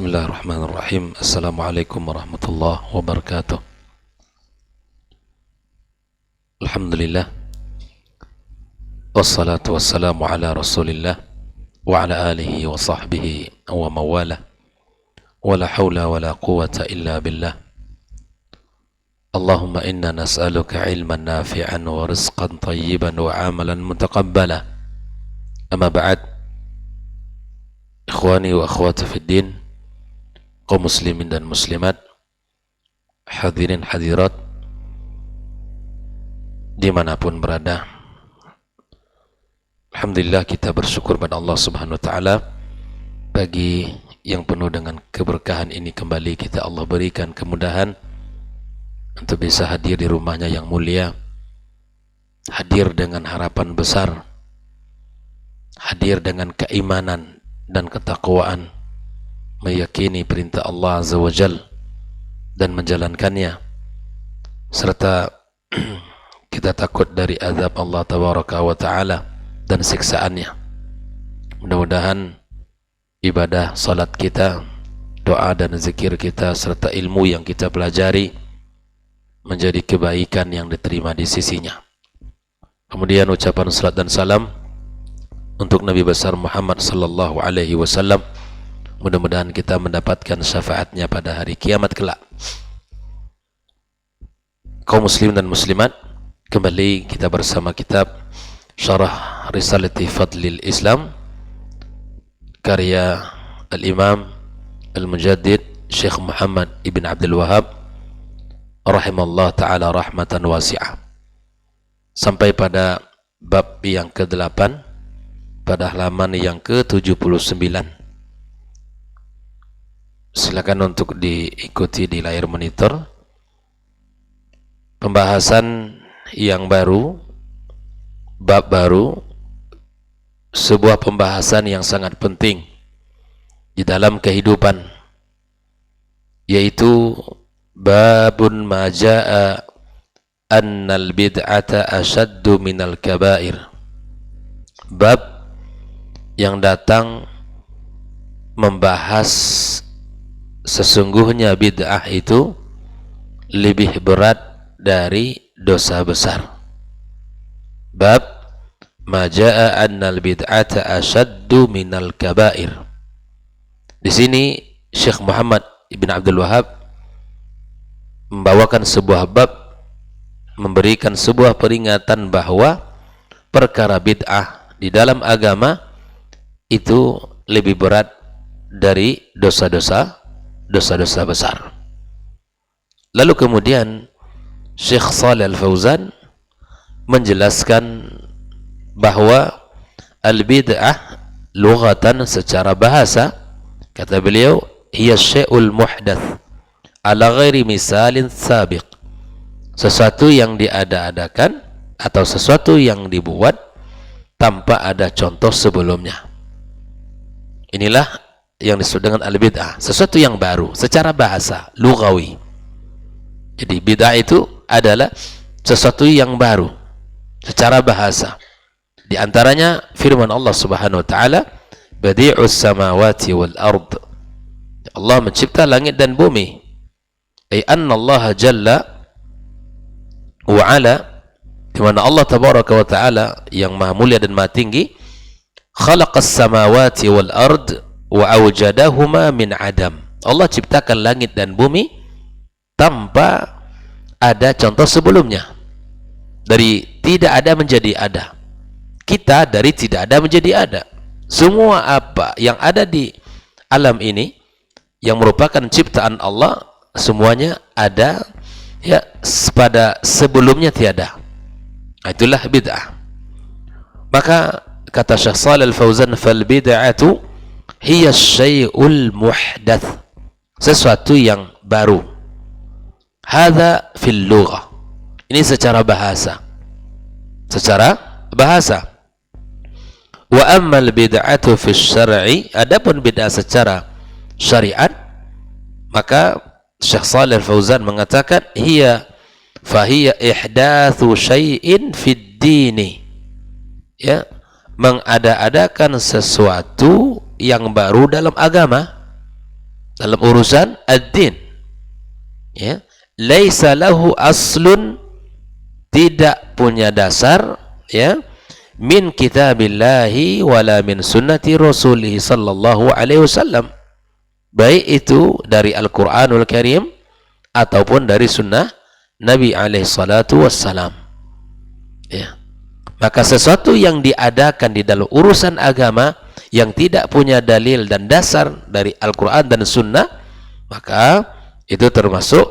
Bismillahirrahmanirrahim. Assalamualaikum warahmatullahi wabarakatuh. Alhamdulillah. Wassalatu wassalamu ala rasulillah wa ala alihi wa sahbihi wa mawalah. Wa la hawla wa la quwata illa billah. Allahumma inna nas'aluka ilman nafi'an wa rizqan tayyiban wa amalan mutaqabbala. Amma ba'd. Ikhwani wa akhwati fid din, kaum muslimin dan muslimat, hadirin hadirat dimanapun berada, alhamdulillah kita bersyukur pada Allah subhanahu wa ta'ala. Pagi yang penuh dengan keberkahan ini kembali kita Allah berikan kemudahan untuk bisa hadir di rumahnya yang mulia, hadir dengan harapan besar, hadir dengan keimanan dan ketakwaan, meyakini perintah Allah Azza wa Jal dan menjalankannya, serta kita takut dari azab Allah Tabaraka wa Ta'ala dan siksaannya. Mudah-mudahan ibadah salat kita, doa dan zikir kita, serta ilmu yang kita pelajari menjadi kebaikan yang diterima di sisinya. Kemudian ucapan salat dan salam untuk Nabi besar Muhammad sallallahu alaihi wasallam. Mudah-mudahan kita mendapatkan syafaatnya pada hari kiamat kelak. Kaum muslim dan muslimat, kembali kita bersama kitab Syarah Risalati Fadlil Islam karya Al-Imam Al-Mujaddid Syekh Muhammad Ibn Abdul Wahab rahimallahu ta'ala rahmatan wasi'ah, sampai pada bab yang ke-8 pada halaman yang ke-79. Silakan untuk diikuti di layar monitor. Pembahasan yang baru, bab baru, sebuah pembahasan yang sangat penting di dalam kehidupan, yaitu babun ma jaa annal bid'ata ashaddu minal kabair. Bab yang datang membahas sesungguhnya bid'ah itu lebih berat dari dosa besar. Bab ma jaa annal bid'ata ashaddu minal kabair. Di sini Syekh Muhammad Ibn Abdul Wahab membawakan sebuah bab, memberikan sebuah peringatan bahwa perkara bid'ah di dalam agama itu lebih berat dari dosa-dosa besar. Lalu kemudian Syekh Shalih Al-Fauzan menjelaskan bahwa al-bid'ah lughatan, secara bahasa, kata beliau, hiya syai'ul muhdath ala ghairi misalin sabiq, sesuatu yang diada-adakan atau sesuatu yang dibuat tanpa ada contoh sebelumnya. Inilah yang disebut dengan al-bid'ah, sesuatu yang baru secara bahasa, lughawi. Jadi bid'ah itu adalah sesuatu yang baru secara bahasa. Di antaranya firman Allah Subhanahu wa taala, badi'us samawati wal ard. Allah mencipta langit dan bumi. Ay anna Allah jalla wa ala, di mana Allah Tabaraka wa Ta'ala yang maha mulia dan maha tinggi, khalaqas samawati wal ard wa awjadahuma min adam. Allah ciptakan langit dan bumi tanpa ada contoh sebelumnya. Dari tidak ada menjadi ada. Kita dari tidak ada menjadi ada. Semua apa yang ada di alam ini yang merupakan ciptaan Allah, semuanya ada ya pada sebelumnya tiada. Itulah bid'ah. Maka kata Syekh Shalih Al-Fauzan, fal bid'atu hiya syai'ul muhdath, sesuatu yang baru. Hadza fil lughah, ini secara bahasa. Wa ammal bid'atu fis syar'i, adapun bid'ah secara syariat, maka Syekh Shalih Al-Fauzan mengatakan fahiya ihdatsu syai'in fid dini, ya, mengada-adakan sesuatu yang baru dalam agama. dalam urusan ad-din, ya, laisa lahu aslun, tidak punya dasar, ya, min kitabillahi wala min sunnati rasulih sallallahu alaihi wasallam, baik itu dari Al-Qur'anul Karim ataupun dari sunnah Nabi alaihi salatu wassalam, ya. Maka sesuatu yang diadakan di dalam urusan agama yang tidak punya dalil dan dasar dari Al-Quran dan Sunnah, maka itu termasuk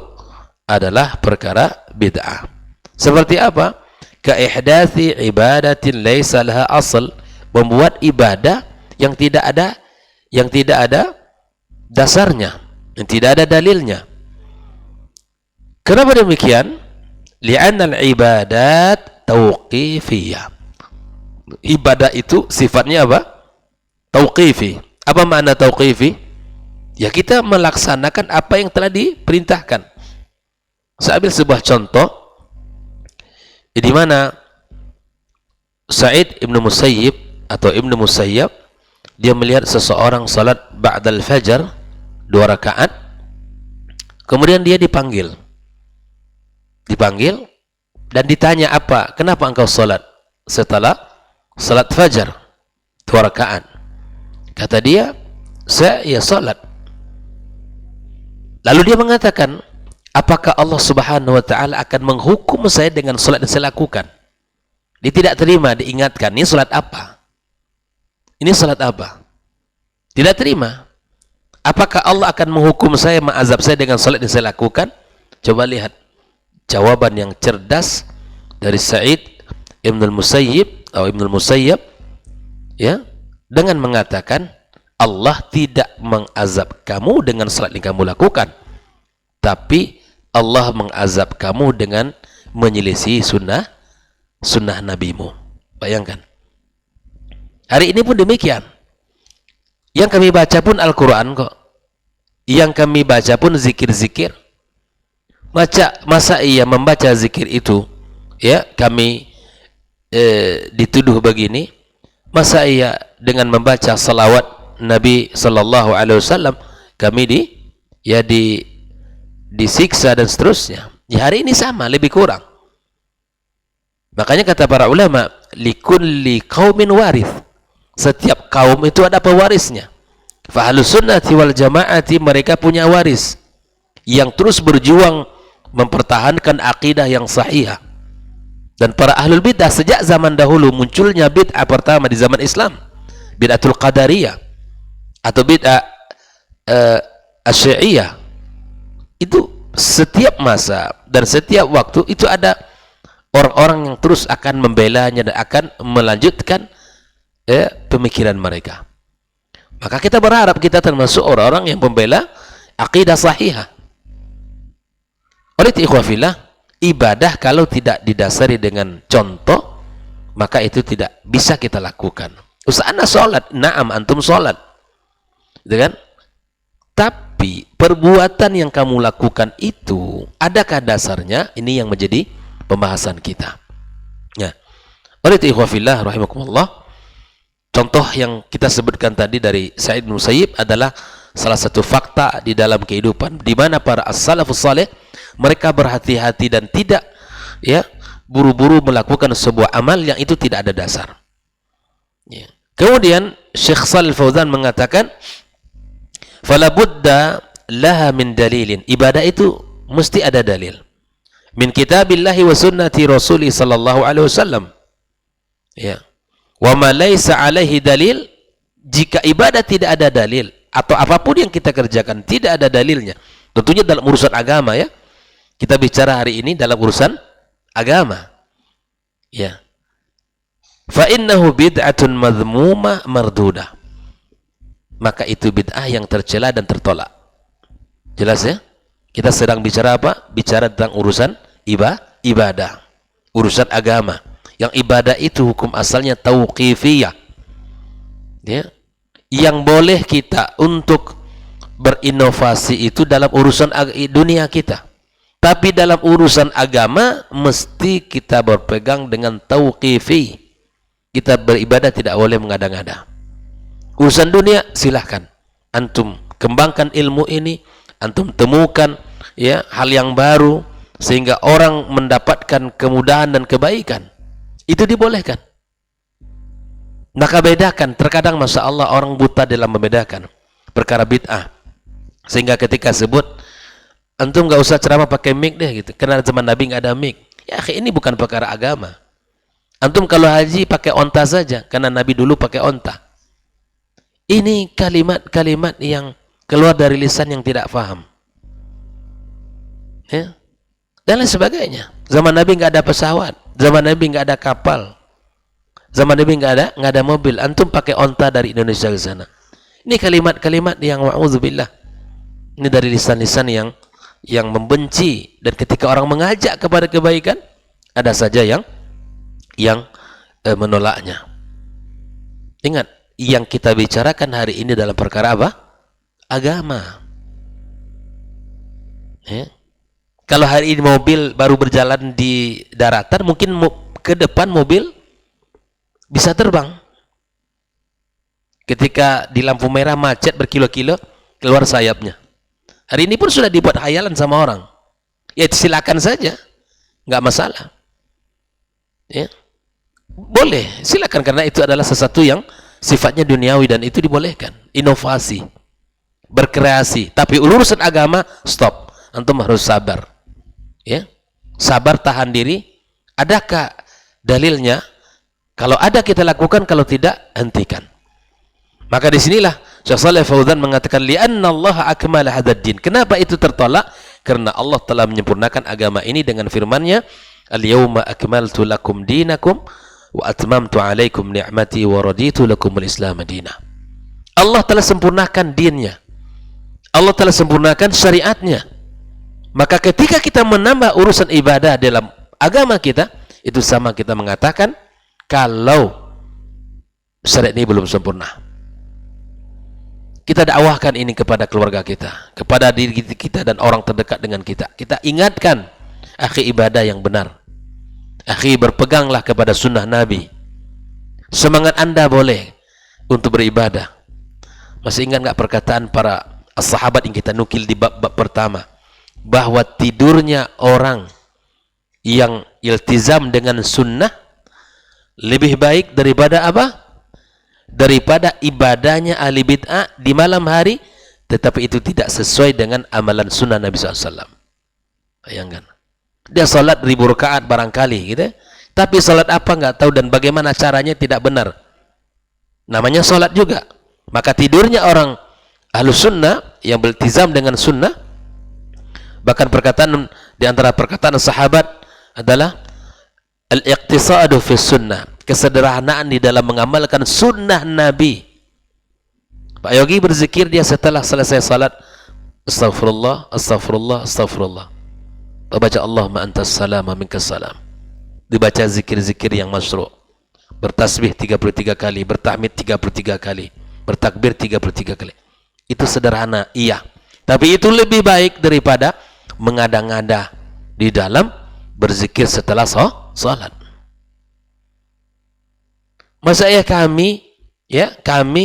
adalah perkara bid'ah. Seperti apa? Kaihdathi ibadatin laisa laha asal, membuat ibadah yang tidak ada dasarnya, yang tidak ada dalilnya. Kenapa demikian? Li'anna al-ibadat tauqifiyah. Ibadah itu sifatnya apa? Tauqifi. Apa makna tauqifi? Ya, kita melaksanakan apa yang telah diperintahkan. Saya ambil sebuah contoh di mana Sa'id Ibn Musayyib atau Ibn Musayyab, dia melihat seseorang salat ba'dal fajar 2 rakaat, kemudian dia dipanggil dan ditanya, apa, kenapa engkau salat setelah salat fajar 2 rakaat? Kata dia, saya salat. Lalu dia mengatakan, apakah Allah Subhanahu wa taala akan menghukum saya dengan salat yang saya lakukan? Dia tidak terima, diingatkan, ini salat apa? Ini salat apa? Tidak terima. Apakah Allah akan menghukum saya, mengazab saya dengan salat yang saya lakukan? Coba lihat jawaban yang cerdas dari Sa'id Ibn Musayyib atau Ibn Musayyab, ya, dengan mengatakan Allah tidak mengazab kamu dengan salat yang kamu lakukan, tapi Allah mengazab kamu dengan menyelisih sunnah nabimu. Bayangkan. Hari ini pun demikian. Yang kami baca pun Al-Quran kok. Yang kami baca pun zikir-zikir. Masa iya membaca zikir itu, ya, kami dituduh begini? Masa iya dengan membaca salawat Nabi sallallahu alaihi wasallam kami disiksa dan seterusnya? Ya, hari ini sama, lebih kurang. Makanya kata para ulama, likulli qaumin warith, setiap kaum itu ada pewarisnya. Fa ahlus sunnati wal jamaati, mereka punya waris yang terus berjuang mempertahankan akidah yang sahih. Dan para ahlul bid'ah sejak zaman dahulu, munculnya bid'ah pertama di zaman Islam, bid'atul qadariyah atau bid'ah asy'ariyah, itu setiap masa dan setiap waktu itu ada orang-orang yang terus akan membelanya dan akan melanjutkan pemikiran mereka. Maka kita berharap kita termasuk orang-orang yang membela akidah sahihah. Oleh ikhwafillah, ibadah kalau tidak didasari dengan contoh, maka itu tidak bisa kita lakukan. Usahana sholat, na'am antum sholat, gitu kan? Tapi perbuatan yang kamu lakukan itu, adakah dasarnya? Ini yang menjadi pembahasan kita. Ya. Oleh ikhwafillah rahimakumullah, contoh yang kita sebutkan tadi dari Sa'id bin Musayyib adalah salah satu fakta di dalam kehidupan, di mana para as-salafus saleh mereka berhati-hati dan tidak, ya, buru-buru melakukan sebuah amal yang itu tidak ada dasar. Ya. Kemudian Syekh Shalih Fauzan mengatakan, fala budda laha min dalilin, ibadah itu mesti ada dalil, min kitabillahi wa sunnati rasuli sallallahu alaihi wasallam, ya. Wa ma laisa alaihi dalil, jika ibadah tidak ada dalil atau apapun yang kita kerjakan tidak ada dalilnya, tentunya dalam urusan agama, ya, kita bicara hari ini dalam urusan agama, ya, fa innahu bid'atun madhmumah mardudah, maka itu bid'ah yang tercela dan tertolak. Jelas, ya? Kita sedang bicara apa? Bicara tentang urusan ibadah, urusan agama. Yang ibadah itu hukum asalnya tauqifiyah, ya. Yang boleh kita untuk berinovasi itu dalam urusan dunia kita, tapi dalam urusan agama mesti kita berpegang dengan tauqifi. Kita beribadah tidak boleh mengada-ngada. Urusan dunia silahkan antum kembangkan ilmu ini, antum temukan ya hal yang baru sehingga orang mendapatkan kemudahan dan kebaikan, itu dibolehkan. Maka bedakan. Terkadang masya Allah orang buta dalam membedakan perkara bid'ah, sehingga ketika sebut antum nggak usah ceramah pakai mic deh gitu, karena zaman Nabi nggak ada mic. Ya ini bukan perkara agama. Antum kalau haji pakai onta saja, karena Nabi dulu pakai onta. Ini kalimat-kalimat yang keluar dari lisan yang tidak paham, ya, dan lain sebagainya. Zaman Nabi nggak ada pesawat, zaman Nabi nggak ada kapal, zaman Nabi nggak ada mobil. Antum pakai onta dari Indonesia ke sana. Ini kalimat-kalimat yang wa'udzubillah, ini dari lisan-lisan yang membenci, dan ketika orang mengajak kepada kebaikan, ada saja yang menolaknya. Ingat, yang kita bicarakan hari ini dalam perkara apa? Agama. Ya. Kalau hari ini mobil baru berjalan di daratan, mungkin ke depan mobil bisa terbang. Ketika di lampu merah macet berkilo-kilo, keluar sayapnya. Hari ini pun sudah dibuat hayalan sama orang. Ya silakan saja, nggak masalah. Ya. Boleh, silakan, karena itu adalah sesuatu yang sifatnya duniawi dan itu dibolehkan. Inovasi, berkreasi. Tapi urusan agama, stop. Antum harus sabar. Ya, sabar, tahan diri. Adakah dalilnya? Kalau ada kita lakukan, kalau tidak hentikan. Maka disinilah Syekh Shalih Fauzan mengatakan li'anna Allah akmala hadzal din. Kenapa itu tertolak? Karena Allah telah menyempurnakan agama ini dengan firman-Nya, al-yauma akmaltu lakum dinakum wa atmamtu alaikum ni'mati wa raditu lakumul Islam madina. Allah telah sempurnakan dinnya, Allah telah sempurnakan syariatnya. Maka ketika kita menambah urusan ibadah dalam agama kita, itu sama kita mengatakan kalau syariat ini belum sempurna. Kita dakwahkan ini kepada keluarga kita, kepada diri kita dan orang terdekat dengan kita. Kita ingatkan, akhi, ibadah yang benar. Akhi, berpeganglah kepada sunnah Nabi. Semangat anda boleh untuk beribadah. Masih ingat nggak perkataan para sahabat yang kita nukil di bab pertama, bahwa tidurnya orang yang iltizam dengan sunnah lebih baik daripada apa? Daripada ibadahnya ahli bid'ah di malam hari, tetapi itu tidak sesuai dengan amalan sunnah Nabi SAW. Bayangkan, dia salat 1000 rakaat barangkali gitu, tapi salat apa nggak tahu, dan bagaimana caranya tidak benar, namanya salat juga. Maka tidurnya orang ahlu sunnah yang bertizam dengan sunnah, bahkan perkataan di antara perkataan sahabat adalah al-iqtisadu fi sunnah, kesederhanaan di dalam mengamalkan sunnah Nabi. Pak Yogi berzikir dia setelah selesai salat, astaghfirullah, astaghfirullah, astaghfirullah. Baca Allahumma antas salam wa minkas salam. Dibaca zikir-zikir yang masyru'. Bertasbih 33 kali, bertahmid 33 kali, bertakbir 33 kali. Itu sederhana, iya. Tapi itu lebih baik daripada mengada-ngada di dalam berzikir setelah salat. Masa ya kami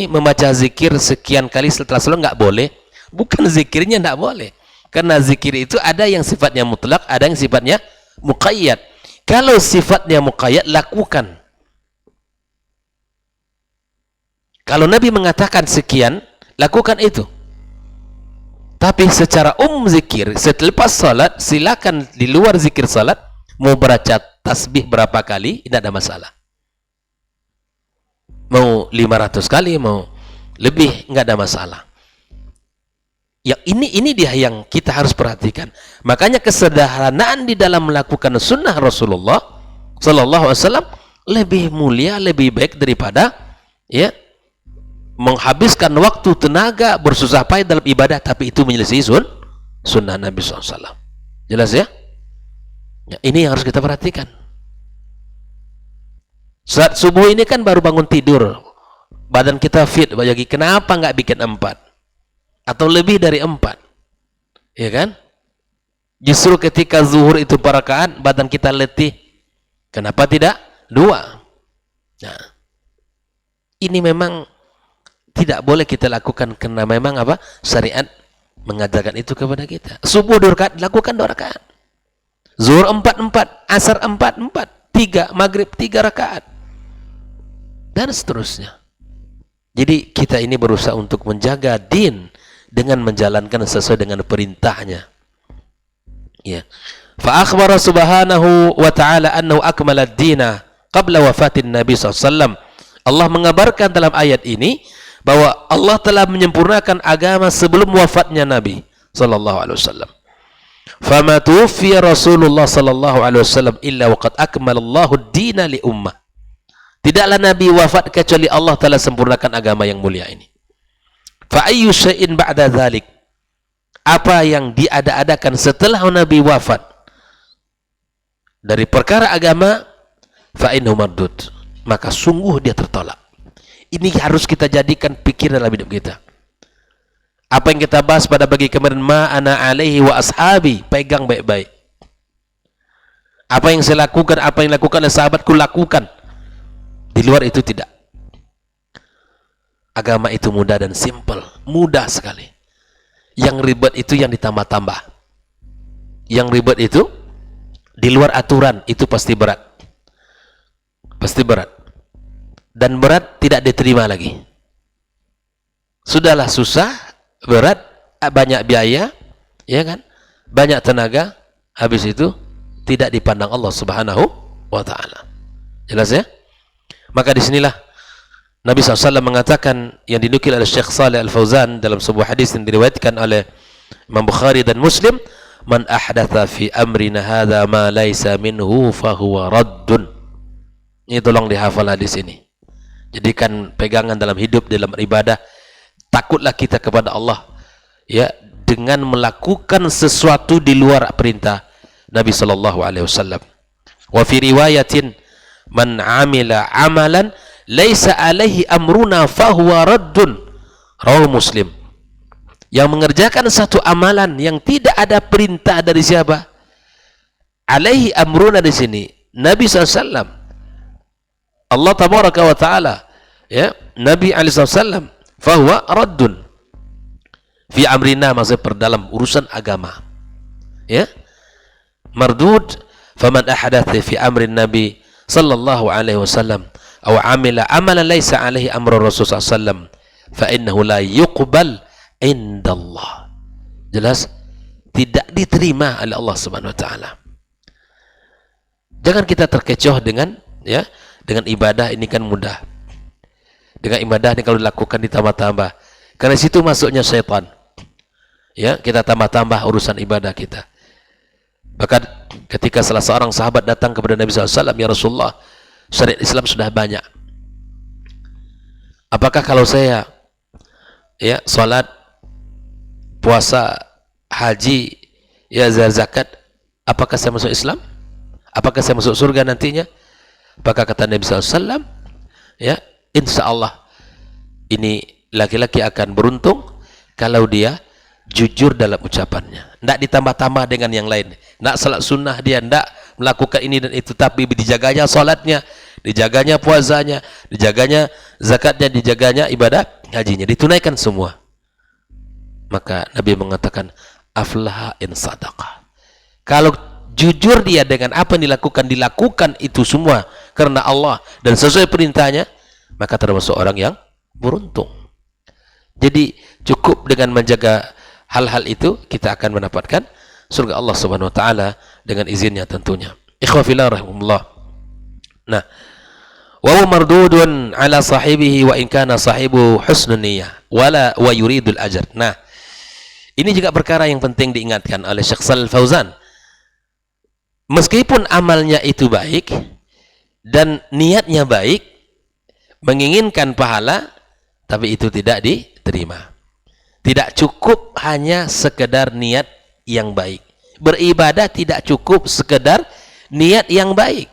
membaca zikir sekian kali setelah salat nggak boleh? Bukan zikirnya nggak boleh. Karena zikir itu ada yang sifatnya mutlak, ada yang sifatnya muqayyad. Kalau sifatnya muqayyad, lakukan. Kalau Nabi mengatakan sekian, lakukan itu. Tapi secara zikir, selepas salat, silakan di luar zikir salat, mau baca tasbih berapa kali, tidak ada masalah. Mau 500 kali, mau lebih, nggak ada masalah. Yang ini dia yang kita harus perhatikan. Makanya kesederhanaan di dalam melakukan sunnah Rasulullah Sallallahu Alaihi Wasallam lebih mulia, lebih baik daripada ya menghabiskan waktu, tenaga, bersusah payah dalam ibadah, tapi itu menyelisih sunnah Nabi SAW. Jelas ya? Ya, ini yang harus kita perhatikan. Saat subuh ini kan baru bangun tidur, badan kita fit, bagi kenapa nggak bikin 4 atau lebih dari 4, ya kan? Justru ketika zuhur itu 4 rakaat, badan kita letih, kenapa tidak 2? Nah, ini memang tidak boleh kita lakukan karena memang apa? Syariat mengajarkan itu kepada kita. Subuh 2 rakaat, lakukan 2 rakaat. Zuhur 4, asar 4, 3, maghrib 3 rakaat. Dan seterusnya. Jadi kita ini berusaha untuk menjaga din dengan menjalankan sesuai dengan perintahnya. Ya. Fa akhbara subhanahu wa ta'ala annahu akmala ad-dina qabla wafatin Nabi SAW. Allah mengabarkan dalam ayat ini bahwa Allah telah menyempurnakan agama sebelum wafatnya Nabi sallallahu alaihi wasallam. Fama tuwfiya Rasulullah sallallahu alaihi wasallam illa waqad akmalallahu ad-dina li ummah. Tidaklah Nabi wafat kecuali Allah telah sempurnakan agama yang mulia ini. Fa ayyu syai'in ba'da dzalik? Apa yang diada-adakan setelah Nabi wafat dari perkara agama, fa innahu mardud, maka sungguh dia tertolak. Ini harus kita jadikan pikiran dalam hidup kita. Apa yang kita bahas pada pagi kemarin, ma ana alaihi wa ashabi, pegang baik-baik. Apa yang saya lakukan, apa yang dilakukan oleh sahabatku, lakukan. Di luar itu tidak. Agama itu mudah dan simple, mudah sekali. Yang ribet itu yang ditambah-tambah. Yang ribet itu di luar aturan, itu pasti berat. Pasti berat. Dan berat tidak diterima lagi. Sudahlah susah, berat, banyak biaya, ya kan? Banyak tenaga, habis itu tidak dipandang Allah Subhanahu wa taala. Jelas ya? Maka disinilah Nabi SAW mengatakan, yang dinukil oleh Syekh Saleh Al-Fauzan dalam sebuah hadis yang diriwayatkan oleh Imam Bukhari dan Muslim, man ahdatha fi amrina hadza ma laisa minhu fahuwa raddun. Ini tolong dihafal hadis ini. Jadikan pegangan dalam hidup, dalam ibadah. Takutlah kita kepada Allah, ya, dengan melakukan sesuatu di luar perintah Nabi sallallahu alaihi wasallam. Wa fi riwayatin, man amila amalan laisa alaihi amruna fahuwa raddun. Rawahu Muslim. Yang mengerjakan satu amalan yang tidak ada perintah dari siapa? Alaihi amruna di sini Nabi SAW. Allah tabaraka wa taala, ya, Nabi SAW, fahuwa raddun fi amrina, maksudnya perdalam urusan agama, ya, mardud. Faman ahdatha fi amrin Nabi sallallahu alaihi wasallam aw amila amalan laisa alaihi amru Rasul sallallahu alaihi wasallam fa innahu la yuqbal indallah. Jelas tidak diterima oleh Allah Subhanahu wa taala. Jangan kita terkecoh dengan, ya, dengan ibadah ini kan mudah. Dengan ibadah ini kalau dilakukan ditambah-tambah. Karena situ masuknya syaitan. Ya, kita tambah-tambah urusan ibadah kita. Bahkan ketika salah seorang sahabat datang kepada Nabi SAW, ya Rasulullah, syariat Islam sudah banyak. Apakah kalau saya, ya, salat, puasa, haji, ya, zakat, apakah saya masuk Islam? Apakah saya masuk surga nantinya? Maka kata Nabi SAW, ya, insya Allah ini laki-laki akan beruntung kalau dia jujur dalam ucapannya, tidak ditambah-tambah dengan yang lain. Tidak salat sunnah dia, tidak melakukan ini dan itu, tapi dijaganya salatnya, dijaganya puasanya, dijaganya zakatnya, dijaganya ibadah hajinya, ditunaikan semua. Maka Nabi mengatakan, aflaha in sadaqah. Kalau jujur dia dengan apa yang dilakukan itu semua karena Allah dan sesuai perintahnya, maka termasuk orang yang beruntung. Jadi cukup dengan menjaga hal-hal itu, kita akan mendapatkan surga Allah Subhanahu wa taala dengan izinnya tentunya. Ikhwa fillah rahimahullah. Nah, wa huwa mardudun ala sahibihi wa in kana sahibu husnun niyyah wala wa yuridul ajr. Nah, ini juga perkara yang penting diingatkan oleh Syekh Shalih Fauzan. Meskipun amalnya itu baik dan niatnya baik, menginginkan pahala, tapi itu tidak diterima. Tidak cukup hanya sekedar niat yang baik. Beribadah tidak cukup sekedar niat yang baik.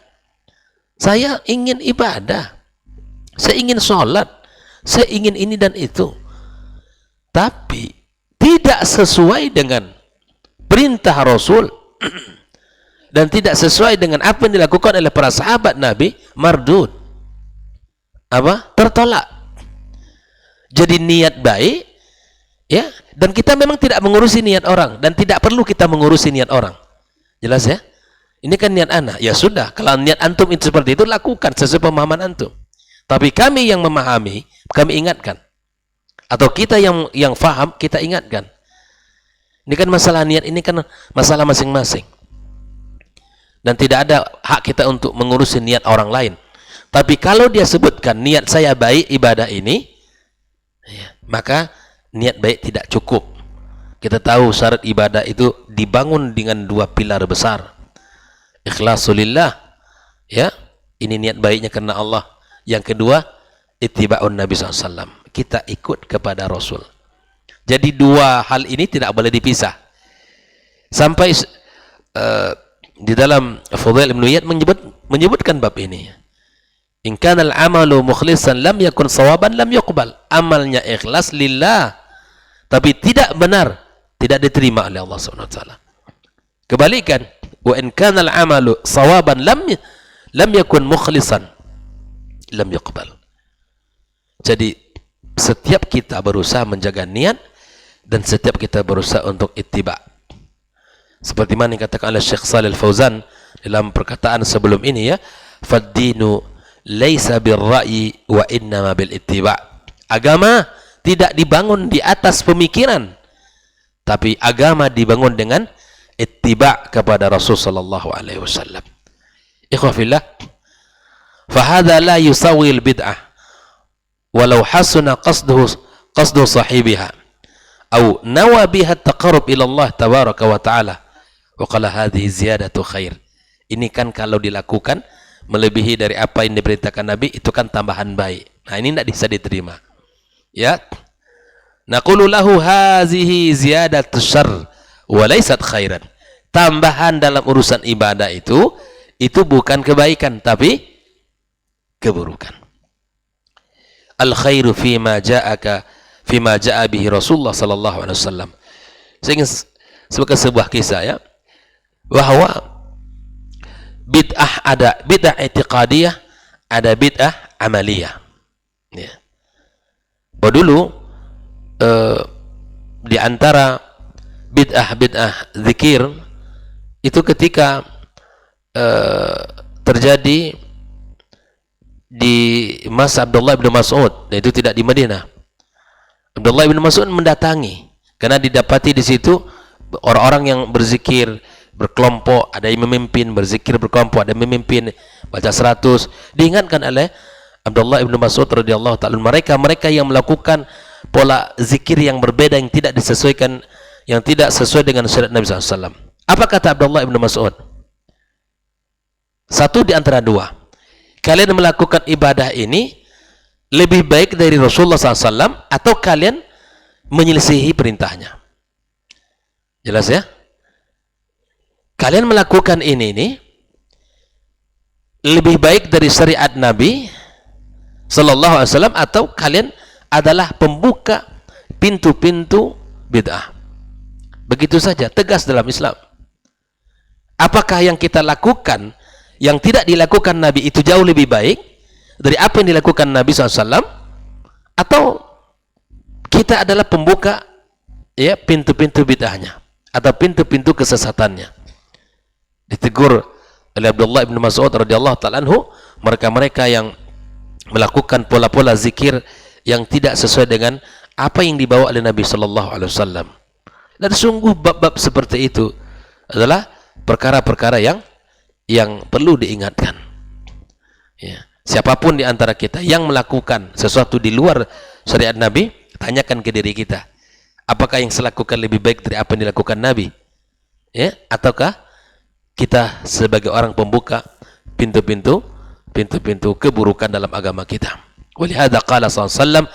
Saya ingin ibadah, saya ingin sholat, saya ingin ini dan itu, tapi tidak sesuai dengan perintah Rasul dan tidak sesuai dengan apa yang dilakukan oleh para sahabat Nabi, mardud. Apa? Tertolak. Jadi niat baik, ya, dan kita memang tidak mengurusi niat orang dan tidak perlu kita mengurusi niat orang. Jelas ya? Ini kan niat anak. Ya sudah, kalau niat antum itu seperti itu, lakukan sesuai pemahaman antum. Tapi kami yang memahami, kami ingatkan. Atau kita yang faham, kita ingatkan. Ini kan masalah niat, ini kan masalah masing-masing. Dan tidak ada hak kita untuk mengurusi niat orang lain. Tapi kalau dia sebutkan niat saya baik ibadah ini, ya, maka niat baik tidak cukup. Kita tahu syarat ibadah itu dibangun dengan dua pilar besar. Ikhlasulillah, ya, ini niat baiknya karena Allah. Yang kedua, ittiba'un Nabi SAW, kita ikut kepada Rasul. Jadi dua hal ini tidak boleh dipisah. Sampai di dalam Fudail Ibn Iyad menyebutkan bab ini. In kana al-amalu mukhlisan lam yakun sawaban lam yuqbal. Amalnya ikhlas lillah tapi tidak benar, tidak diterima oleh Allah Subhanahu wa taala. Kebalikan, wa in kana al-amalu sawaban lam yakun mukhlisan lam yuqbal. Jadi setiap kita berusaha menjaga niat dan setiap kita berusaha untuk ittiba. Seperti mana yang dikatakan oleh Syekh Shalih Al-Fauzan dalam perkataan sebelum ini, ya, fad-dinu laisa bir-ra'yi wa innama bil ittiba. Agama tidak dibangun di atas pemikiran, tapi agama dibangun dengan ittiba kepada Rasul sallallahu alaihi wasallam. Ikhwah fillah, fa hadha la yusawi al-bid'ah walau hasuna qasdu sahibiha atau nawa biha at-taqarrub ila Allah tabaraka wa ta'ala. Wa qala hadhihi ziyadatu khair. Ini kan kalau dilakukan melebihi dari apa yang diperintahkan Nabi, itu kan tambahan baik. Nah, ini tidak bisa diterima. Ya. Naqulu lahu hazihi ziyadatu syarr wa laysat khairan. Tambahan dalam urusan ibadah itu bukan kebaikan tapi keburukan. Al khairu fima jaa bihi Rasulullah sallallahu alaihi wasallam. Saya ingin sebagai sebuah kisah, ya, bahwa bid'ah ada bid'ah i'tiqadiyah, ada bid'ah amaliyah. Ya. Dulu di antara bid'ah zikir itu ketika terjadi di masa Abdullah bin Mas'ud, dan itu tidak di Madinah. Abdullah bin Mas'ud mendatangi karena didapati di situ orang-orang yang berzikir berkelompok, ada yang memimpin, berzikir berkelompok, ada yang memimpin, baca 100. Diingatkan oleh Abdullah bin Mas'ud radhiyallahu ta'ala, mereka yang melakukan pola zikir yang berbeda, yang tidak disesuaikan, yang tidak sesuai dengan syariat Nabi SAW. Apa kata Abdullah bin Mas'ud? Satu di antara dua. Kalian melakukan ibadah ini lebih baik dari Rasulullah SAW, atau kalian menyelisihi perintahnya. Jelas ya? Kalian melakukan ini lebih baik dari syariat Nabi Sallallahu Alaihi Wasallam, atau kalian adalah pembuka pintu-pintu bid'ah. Begitu saja, tegas dalam Islam. Apakah yang kita lakukan, yang tidak dilakukan Nabi itu jauh lebih baik dari apa yang dilakukan Nabi SAW, atau kita adalah pembuka, ya, pintu-pintu bid'ahnya atau pintu-pintu kesesatannya? Ditegur oleh Abdullah bin Mas'ud radhiyallahu ta'ala anhu, mereka-mereka yang melakukan pola-pola zikir yang tidak sesuai dengan apa yang dibawa oleh Nabi sallallahu alaihi wasallam. Dan sungguh bab-bab seperti itu adalah perkara-perkara yang perlu diingatkan. Ya. Siapapun di antara kita yang melakukan sesuatu di luar syariat Nabi, tanyakan ke diri kita, apakah yang saya lakukan lebih baik dari apa yang dilakukan Nabi? Ya, ataukah kita sebagai orang pembuka pintu-pintu keburukan dalam agama kita? Walihada qala sallallahu alaihi wasallam,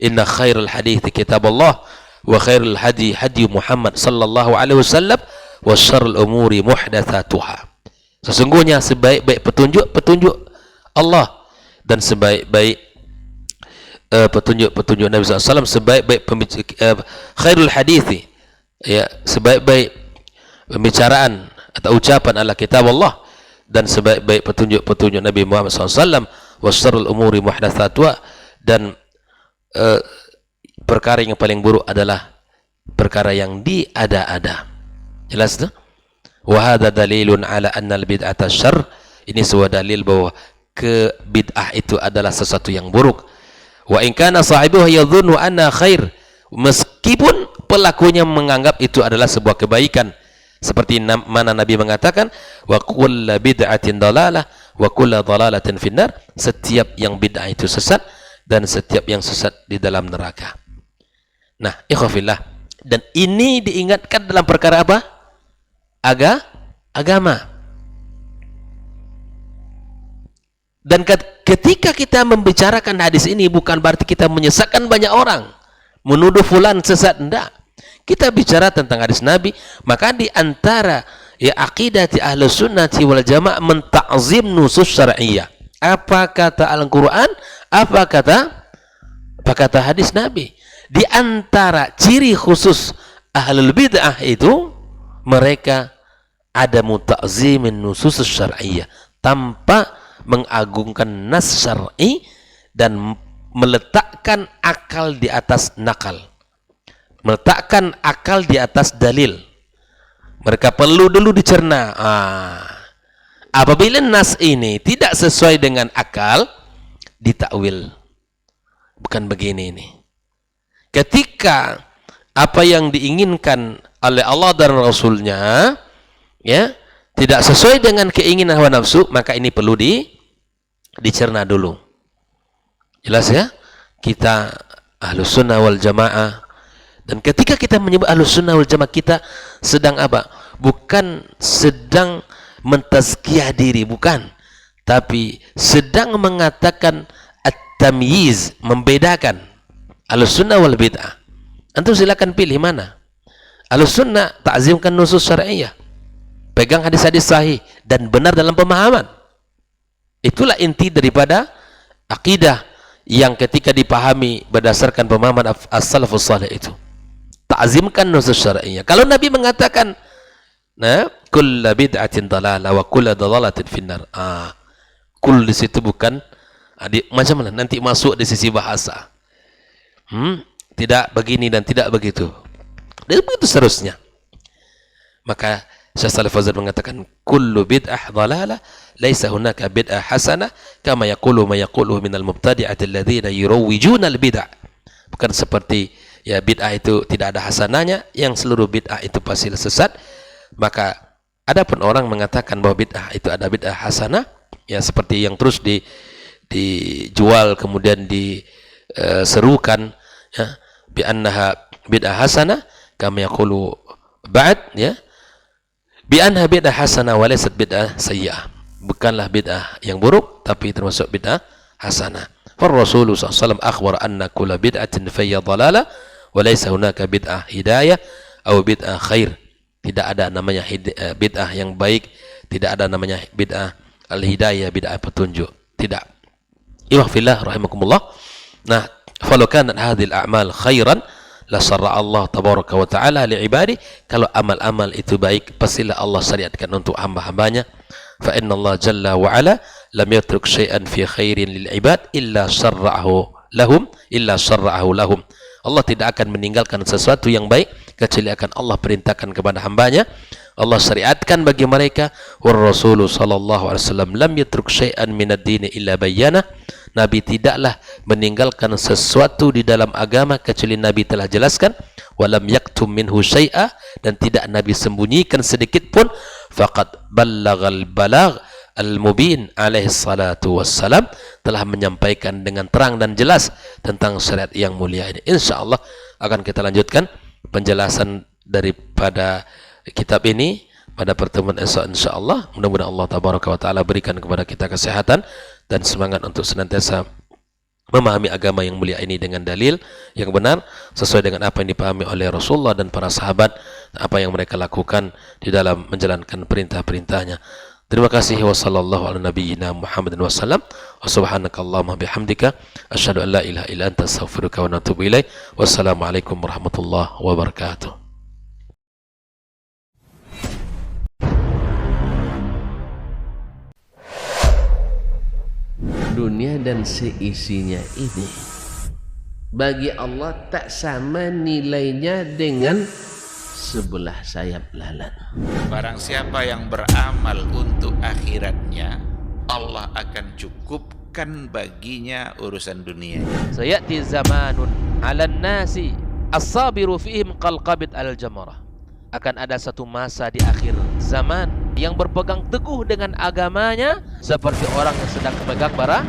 inna khairal hadithi kitabullah wa khairul hadi hadi Muhammad sallallahu alaihi wasallam wa syarrul umuri muhdatsatuha. Sesungguhnya sebaik-baik petunjuk Allah dan sebaik-baik petunjuk Nabi SAW, sebaik-baik khairul hadithi, ya, sebaik-baik pembicaraan atau ucapan adalah kitab Allah, dan sebaik-baik petunjuk Nabi Muhammad SAW, wasyarrul umuri muhdatsatuha, dan perkara yang paling buruk adalah perkara yang diada-ada. Jelas tuh? Wa hadza dalilun ala anna al-bid'ata syarr. Ini sebuah dalil bahwa bid'ah itu adalah sesuatu yang buruk. Wa in kana sahibuhu yadhunnu anna khair, meskipun pelakunya menganggap itu adalah sebuah kebaikan, seperti mana Nabi mengatakan wa kullu bid'atin dalalah wa kullu dalalatin finnar, setiap yang bid'ah itu sesat dan setiap yang sesat di dalam neraka. Nah, ikhwafillah, dan ini diingatkan dalam perkara apa? Agama. Dan ketika kita membicarakan hadis ini, bukan berarti kita menyesatkan banyak orang, menuduh fulan sesat, enggak. Kita bicara tentang hadis Nabi. Maka di antara ya aqidati ahlus sunnati wal jamaah menta'zim nusus syar'iyyah. Apa kata Al-Quran, apa kata hadis Nabi. Di antara ciri khusus ahlul bid'ah itu, mereka ada muta'zimin nusus syar'iyyah, tanpa mengagungkan nas syar'i dan meletakkan akal di atas nakal, meletakkan akal di atas dalil. Mereka perlu dulu dicerna. Apabila nas ini tidak sesuai dengan akal, ditakwil. Bukan begini ini. Ketika apa yang diinginkan oleh Allah dan Rasulnya ya tidak sesuai dengan keinginan hawa nafsu, maka ini perlu dicerna dulu. Jelas ya? Kita ahlus sunnah wal jamaah. Dan ketika kita menyebut ahlus sunnah wal jamaah, kita sedang apa? Bukan sedang mentazkiyah diri, bukan. Tapi sedang mengatakan at-tamyiz, membedakan ahlus sunnah wal bid'ah. Antum silakan pilih mana. Ahlus sunnah ta'zimkan nusus syar'iyyah, pegang hadis-hadis sahih dan benar dalam pemahaman. Itulah inti daripada akidah yang ketika dipahami berdasarkan pemahaman as-salafus salih itu. Ta'zimkan nusus syar'iyyah. Kalau Nabi mengatakan, nah, kullu bid'atin dalalah wa kullu dalalatin finnar. Kul di situ bukan macam mana nanti masuk di sisi bahasa. Tidak begini dan tidak begitu. Dan begitu seterusnya. Maka Syekh Shalih Fauzan mengatakan kullu bid'ah dhalalah laisa hunaka bid'ah hasanah kama yaqulu ma yaquluhu minal mubtadi'ati alladhina yurawwijuna al-bid'ah. Bukan seperti ya bid'ah itu tidak ada hasanahnya, yang seluruh bid'ah itu pasti sesat. Maka ada pun orang mengatakan bahwa bid'ah itu ada bid'ah hasanah, ya seperti yang terus dijual kemudian diserukan ya bi annaha bid'ah hasanah kama yaqulu ba'd ya bi anha bid'ah hasanah wa laysat bid'ah sayyi'ah. Bukanlah bid'ah yang buruk tapi termasuk bid'ah hasanah. Fa Rasulullah sallallahu alaihi wasallam akhbar anna kulla bid'atin fayya dhalalah wa laysa hunaka bid'ah hidayah atau bid'ah khair. Tidak ada namanya bid'ah yang baik, tidak ada namanya bid'ah al-hidayah, bid'ah petunjuk. Tidak. Ikhwafillah rahimakumullah. Nah, falau kanat hadhil a'mal khairan la syarra Allah tabaraka wa ta'ala li'ibadi. Kalau amal-amal itu baik, pastilah Allah syariatkan untuk hamba-hambanya. Fa inna Allah jalla wa ala lam yatruk syai'an fi khairin lil ibad illa syarra'ahu lahum. Allah tidak akan meninggalkan sesuatu yang baik kecuali akan Allah perintahkan kepada hambanya. Allah syariatkan bagi mereka. War Rasulullah sallallahu alaihi wasallam lam yatruk syai'an min ad-din illa bayyana. Nabi tidaklah meninggalkan sesuatu di dalam agama kecuali Nabi telah jelaskan. Walam yaktum minhu syai'a, dan tidak Nabi sembunyikan sedikit pun. Faqad ballaghal balagh al-mubin alaihi salatu wassalam, telah menyampaikan dengan terang dan jelas tentang syariat yang mulia ini. InsyaAllah akan kita lanjutkan penjelasan daripada kitab ini pada pertemuan esok insyaallah. Mudah-mudahan Allah tabaraka wa taala berikan kepada kita kesehatan dan semangat untuk senantiasa memahami agama yang mulia ini dengan dalil yang benar sesuai dengan apa yang dipahami oleh Rasulullah dan para sahabat, apa yang mereka lakukan di dalam menjalankan perintah-perintahnya. Terima kasih. Wassallallahu ala nabiyyina Muhammadin wasallam. Wa subhanakallahumma bihamdika asyhadu an la ilaha illa anta astaghfiruka wa atubu ilaik. Wassalamualaikum warahmatullahi wabarakatuh. Dunia dan seisinya ini bagi Allah tak sama nilainya dengan sebelah sayap lalat. Barang siapa yang beramal untuk akhiratnya, Allah akan cukupkan baginya urusan dunia. Sayati zamanun 'alan nasi as-sabiru fihim qalqabit al-jamarah. Akan ada satu masa di akhir zaman yang berpegang teguh dengan agamanya seperti orang yang sedang memegang bara